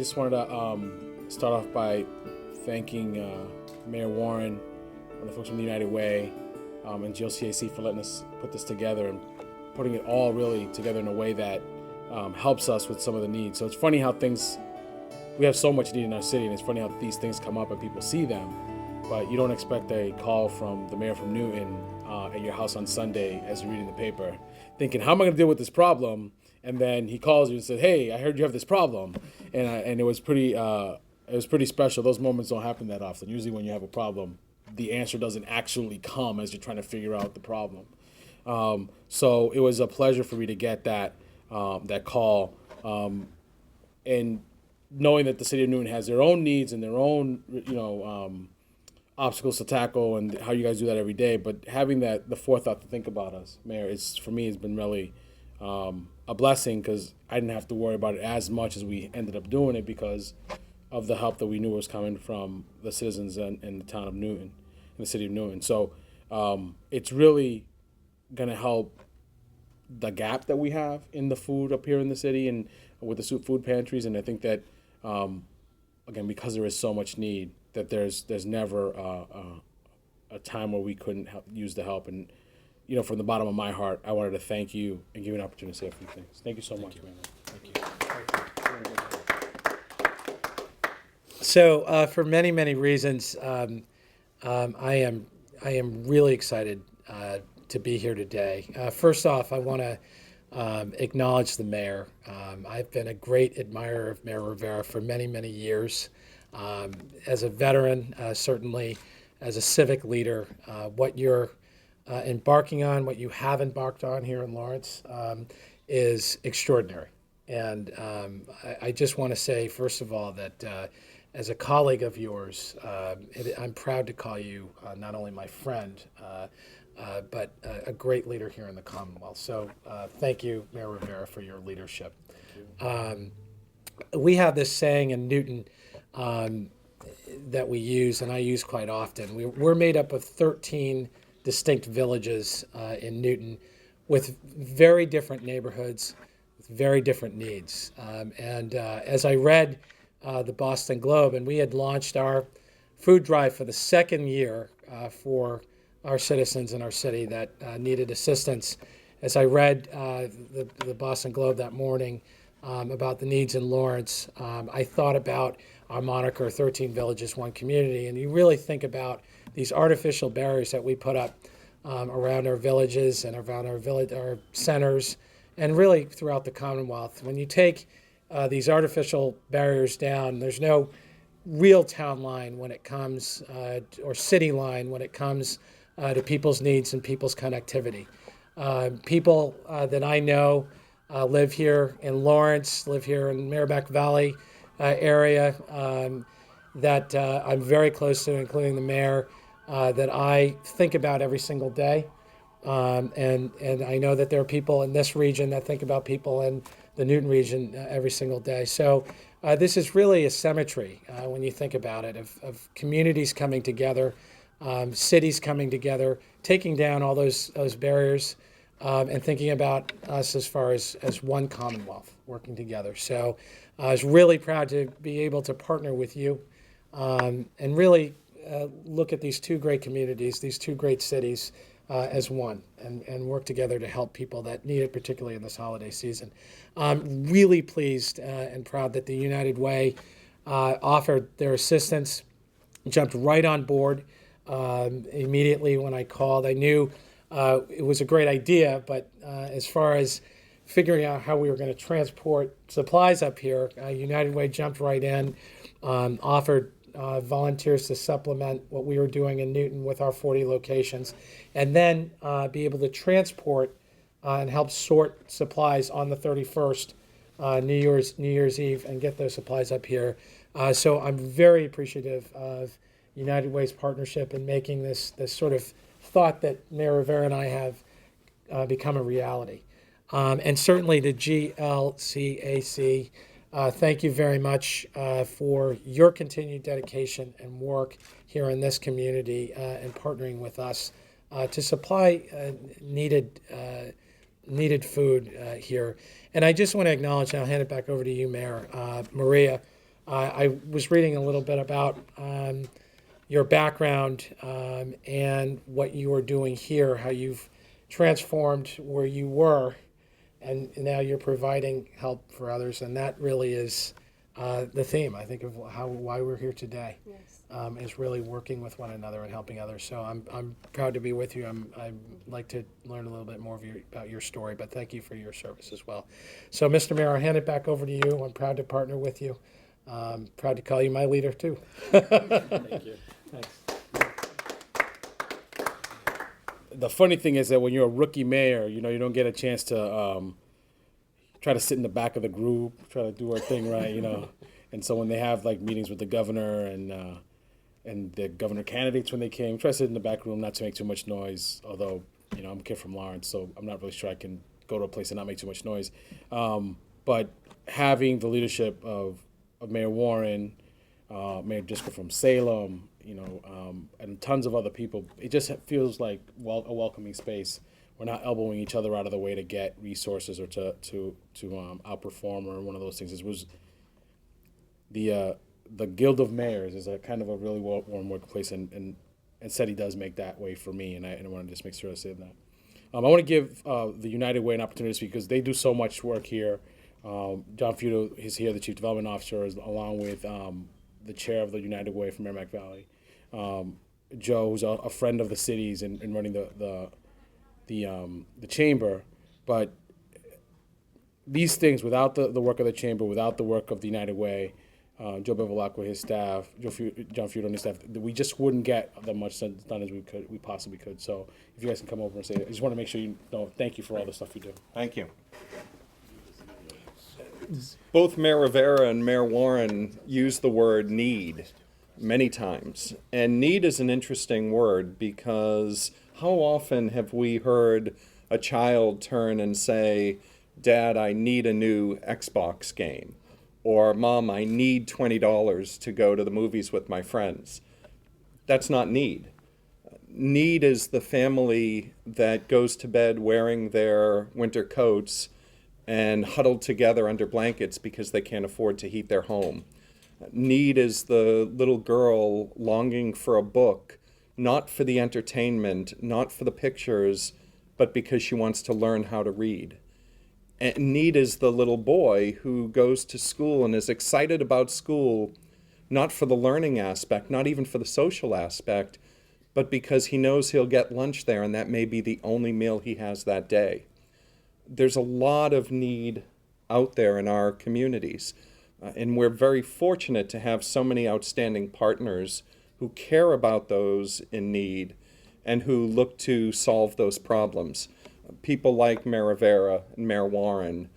just wanted to start off by thanking Mayor Warren and the folks from the United Way and GLCAC for letting us put this together and putting it all really together in a way that helps us with some of the needs. So it's funny how we have so much need in our city, and it's funny how these things come up and people see them, but you don't expect a call from the mayor from Newton at your house on Sunday as you're reading the paper, thinking, how am I going to deal with this problem? And then he calls you and says, hey, I heard you have this problem. And it was pretty special. Those moments don't happen that often. Usually when you have a problem, the answer doesn't actually come as you're trying to figure out the problem. So it was a pleasure for me to get that call. And knowing that the city of Newton has their own needs and their own, obstacles to tackle, and how you guys do that every day, but having the forethought to think about us, Mayor, for me has been really a blessing, because I didn't have to worry about it as much as we ended up doing it because of the help that we knew was coming from the citizens in the town of Newton, in the city of Newton. So it's really going to help the gap that we have in the food up here in the city and with the food pantries. And I think that, again, because there is so much need, that there's never a time where we couldn't use the help. And from the bottom of my heart, I wanted to thank you and give you an opportunity to say a few things. Thank you so much, man. Thank you. So for many, many reasons, I am really excited to be here today. First off, I want to acknowledge the mayor. I've been a great admirer of Mayor Rivera for many, many years. As a veteran, certainly as a civic leader, what you're embarking on, what you have embarked on here in Lawrence, is extraordinary. And I just want to say, first of all, that as a colleague of yours, I'm proud to call you not only my friend, but a great leader here in the Commonwealth. So thank you, Mayor Rivera, for your leadership. We have this saying in Newton that we use, and I use quite often. We're made up of 13 distinct villages in Newton with very different neighborhoods, with very different needs. And as I read the Boston Globe, and we had launched our food drive for the second year for our citizens in our city that needed assistance. As I read the Boston Globe that morning about the needs in Lawrence, I thought about our moniker, 13 Villages, One Community, and you really think about these artificial barriers that we put up around our villages and around our centers, and really throughout the Commonwealth. When you take these artificial barriers down, there's no real town line when it comes, or city line when it comes to people's needs and people's connectivity. People that I know live here in Lawrence, live here in Merrimack Valley area that I'm very close to, including the mayor, that I think about every single day. And I know that there are people in this region that think about people in the Newton region every single day. So this is really a symmetry when you think about it, of communities coming together, cities coming together, taking down all those barriers, and thinking about us as far as one Commonwealth working together. So I was really proud to be able to partner with you and really look at these two great communities, these two great cities as one, and work together to help people that need it, particularly in this holiday season. I'm really pleased and proud that the United Way offered their assistance, jumped right on board immediately when I called. I knew it was a great idea, but as far as figuring out how we were going to transport supplies up here, United Way jumped right in, offered volunteers to supplement what we were doing in Newton with our 40 locations, and then be able to transport and help sort supplies on the 31st, New Year's Eve, and get those supplies up here. So I'm very appreciative of United Way's partnership in making this sort of thought that Mayor Rivera and I have become a reality. And certainly the GLCAC, thank you very much for your continued dedication and work here in this community and partnering with us to supply needed food here. And I just want to acknowledge, and I'll hand it back over to you, Mayor Maria, I was reading a little bit about your background and what you are doing here, how you've transformed where you were, and now you're providing help for others, and that really is the theme, I think, of why we're here today. Yes. Is really working with one another and helping others. So I'm proud to be with you. I'd like to learn a little bit more about your story, but thank you for your service as well. So, Mr. Mayor, I'll hand it back over to you. I'm proud to partner with you. Proud to call you my leader, too. Thank you. Thanks. The funny thing is that when you're a rookie mayor, you don't get a chance to try to sit in the back of the group, try to do our thing right. And so when they have like meetings with the governor and the governor candidates when they came, try to sit in the back room, not to make too much noise. Although I'm a kid from Lawrence, so I'm not really sure I can go to a place and not make too much noise. But having the leadership of Mayor Warren, Mayor Driscoll from Salem, and tons of other people, it just feels like a welcoming space. We're not elbowing each other out of the way to get resources or to outperform or one of those things. It was the Guild of Mayors is a kind of a really warm workplace, and SETI does make that way for me, and I want to just make sure I say that. I want to give the United Way an opportunity to speak because they do so much work here. John Feudo is here, the Chief Development Officer, along with the chair of the United Way from Merrimack Valley. Joe, who's a friend of the cities and running the chamber. But these things, without the work of the chamber, without the work of the United Way, Joe Bevilacqua, his staff, John Feudo and his staff, we just wouldn't get that much done as we possibly could. So if you guys can come over and say it, I just want to make sure thank you for all the stuff you do. Thank you. Both Mayor Rivera and Mayor Warren use the word need many times. And need is an interesting word because how often have we heard a child turn and say, "Dad, I need a new Xbox game," or "Mom, I need $20 to go to the movies with my friends." That's not need. Need is the family that goes to bed wearing their winter coats and huddled together under blankets because they can't afford to heat their home. Need is the little girl longing for a book, not for the entertainment, not for the pictures, but because she wants to learn how to read. And need is the little boy who goes to school and is excited about school, not for the learning aspect, not even for the social aspect, but because he knows he'll get lunch there and that may be the only meal he has that day. There's a lot of need out there in our communities, and we're very fortunate to have so many outstanding partners who care about those in need and who look to solve those problems. People like Mayor Rivera and Mayor Warren,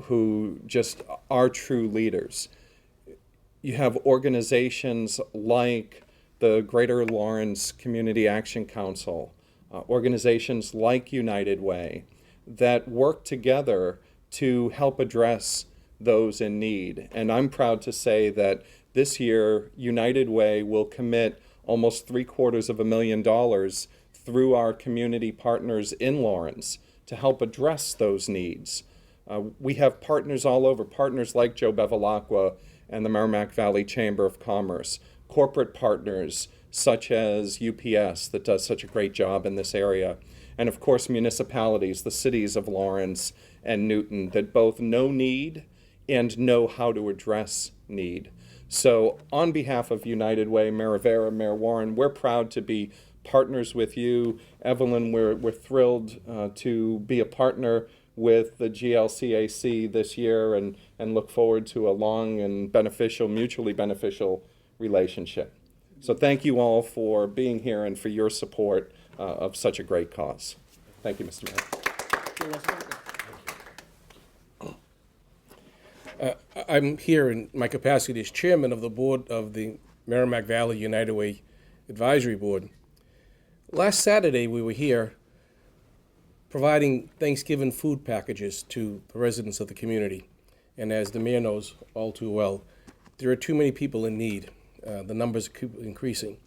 who just are true leaders. You have organizations like the Greater Lawrence Community Action Council, organizations like United Way, that work together to help address those in need. And I'm proud to say that this year, United Way will commit almost $750,000 through our community partners in Lawrence to help address those needs. We have partners all over, partners like Joe Bevilacqua and the Merrimack Valley Chamber of Commerce, corporate partners such as UPS that does such a great job in this area, and of course municipalities, the cities of Lawrence and Newton, that both know need and know how to address need. So on behalf of United Way, Mayor Rivera, Mayor Warren, we're proud to be partners with you. Evelyn, we're thrilled to be a partner with the GLCAC this year and look forward to a long and beneficial, mutually beneficial relationship. So thank you all for being here and for your support of such a great cause. Thank you, Mr. Mayor. I'm here in my capacity as chairman of the board of the Merrimack Valley United Way Advisory Board. Last Saturday, we were here providing Thanksgiving food packages to the residents of the community. And as the mayor knows all too well, there are too many people in need. The numbers keep increasing.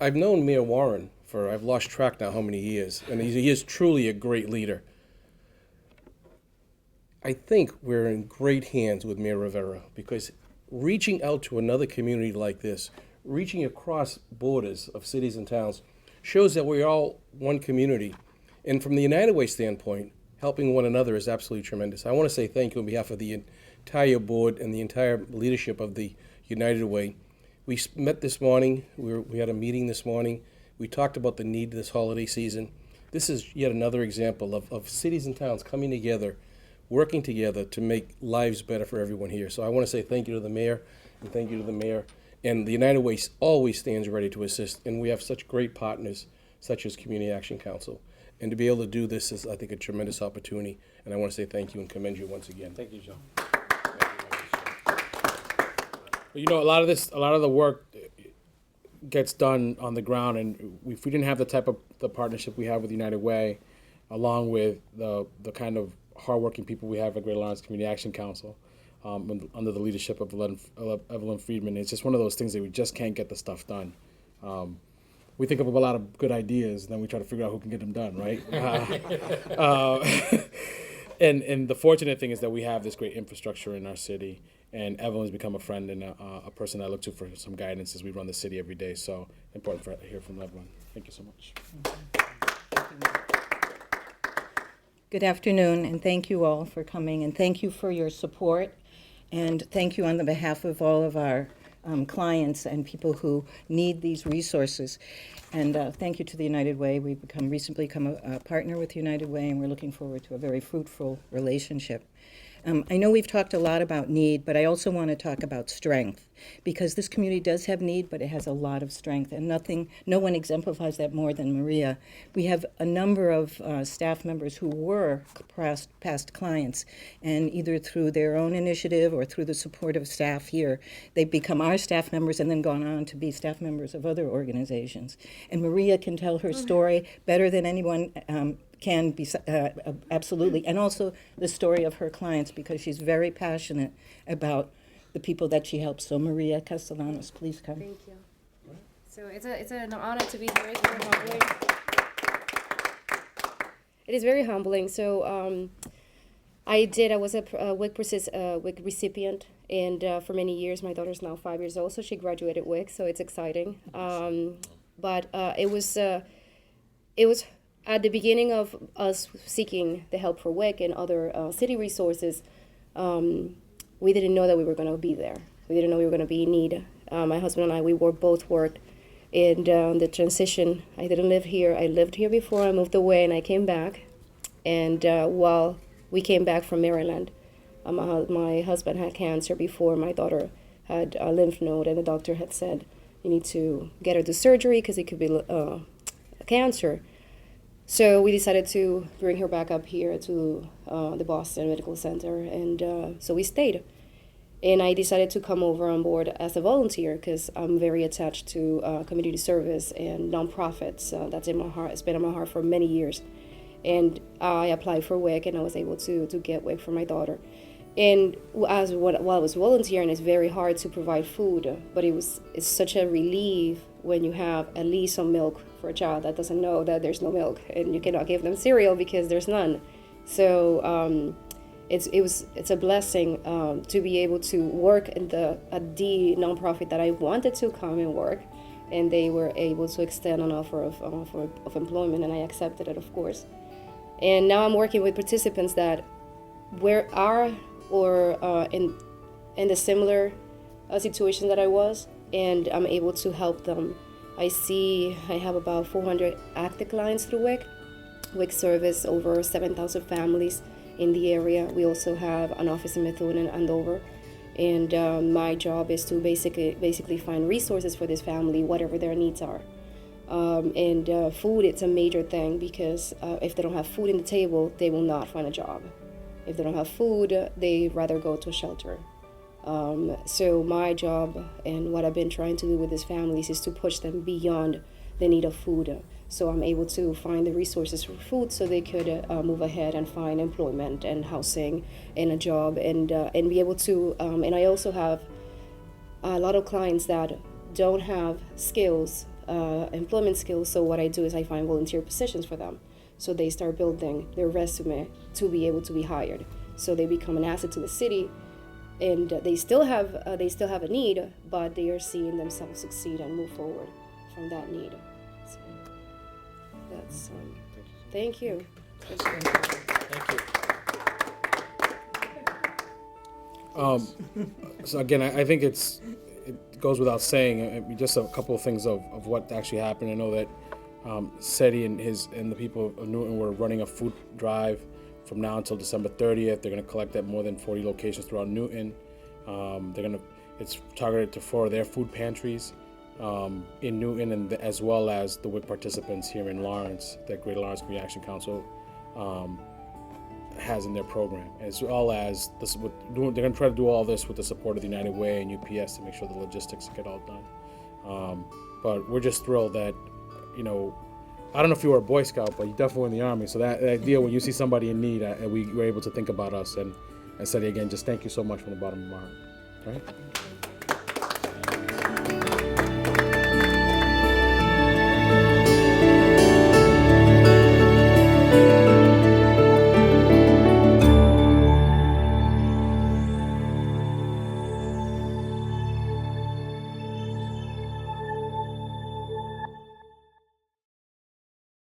I've known Mayor Warren for, I've lost track now how many years, and he is truly a great leader. I think we're in great hands with Mayor Rivera because reaching out to another community like this, reaching across borders of cities and towns, shows that we're all one community. And from the United Way standpoint, helping one another is absolutely tremendous. I want to say thank you on behalf of the entire board and the entire leadership of the United Way. We met this morning. We had a meeting this morning. We talked about the need this holiday season. This is yet another example of cities and towns coming together, working together to make lives better for everyone here. So I want to say thank you to the mayor, and thank you to the mayor. And the United Way always stands ready to assist, and we have such great partners, such as Community Action Council. And to be able to do this is, I think, a tremendous opportunity. And I want to say thank you and commend you once again. Thank you, Joe. You know, a lot of the work gets done on the ground, and if we didn't have the partnership we have with United Way, along with the kind of hardworking people we have at Greater Lawrence Community Action Council, under the leadership of Evelyn Friedman, it's just one of those things that we just can't get the stuff done. We think of a lot of good ideas, and then we try to figure out who can get them done, right? And the fortunate thing is that we have this great infrastructure in our city, and Evelyn's become a friend and a person I look to for some guidance as we run the city every day. So important to hear from Evelyn. Thank you so much. Good afternoon, and thank you all for coming, and thank you for your support, and thank you on the behalf of all of our clients and people who need these resources. And thank you to the United Way. We've recently become a partner with United Way, and we're looking forward to a very fruitful relationship. I know we've talked a lot about need, but I also want to talk about strength, because this community does have need, but it has a lot of strength, and no one exemplifies that more than Maria. We have a number of staff members who were past clients, and either through their own initiative or through the support of staff here, they've become our staff members and then gone on to be staff members of other organizations. And Maria can tell her story better than anyone can be, absolutely, and also the story of her clients, because she's very passionate about the people that she helps. So Maria Castellanos, please come. Thank you. So it's an honor to be here. It's very humbling. It is very humbling. So I was a WIC recipient, and for many years, my daughter's now 5 years old, so she graduated WIC, so it's exciting. But it was at the beginning of us seeking the help for WIC and other city resources. We didn't know that we were going to be there. We didn't know we were going to be in need. My husband and I, we both worked in the transition. I didn't live here. I lived here before. I moved away and I came back. And while we came back from Maryland, my husband had cancer before my daughter had a lymph node, and the doctor had said, you need to get her to surgery because it could be cancer. So we decided to bring her back up here to the Boston Medical Center, and so we stayed. And I decided to come over on board as a volunteer because I'm very attached to community service and nonprofits. That's in my heart. It's been in my heart for many years. And I applied for WIC, and I was able to get WIC for my daughter. And while I was volunteering, it's very hard to provide food, but it's such a relief when you have at least some milk for a child that doesn't know that there's no milk, and you cannot give them cereal because there's none. So it's a blessing to be able to work at the nonprofit that I wanted to come and work, and they were able to extend an offer of employment, and I accepted it, of course. And now I'm working with participants that in the similar situation that I was, and I'm able to help them. I have about 400 active clients through WIC. WIC service over 7,000 families in the area. We also have an office in Methuen and Andover. And my job is to basically find resources for this family, whatever their needs are. Food, it's a major thing, because if they don't have food in the table, they will not find a job. If they don't have food, they rather go to a shelter. So my job and what I've been trying to do with these families is to push them beyond the need of food. So I'm able to find the resources for food so they could move ahead and find employment and housing and a job, and be able to, and I also have a lot of clients that don't have skills, employment skills. So what I do is I find volunteer positions for them. So they start building their resume to be able to be hired. So they become an asset to the city. and they still have a need, but they are seeing themselves succeed and move forward from that need. So that's thank you. Thank you. So again, I think it goes without saying, just a couple of things of what actually happened. I know that SETI and the people of Newton were running a food drive from now until December 30th. They're going to collect at more than 40 locations throughout Newton. It's targeted to 4 of their food pantries in Newton, and as well as the WIC participants here in Lawrence, that Greater Lawrence Community Action Council has in their program, as well as this. They're going to try to do all this with the support of the United Way and UPS to make sure the logistics get all done. But we're just thrilled that, I don't know if you were a Boy Scout, but you definitely were in the Army. So that idea when you see somebody in need, we were able to think about us. And SETI, again, just thank you so much from the bottom of my heart. All right?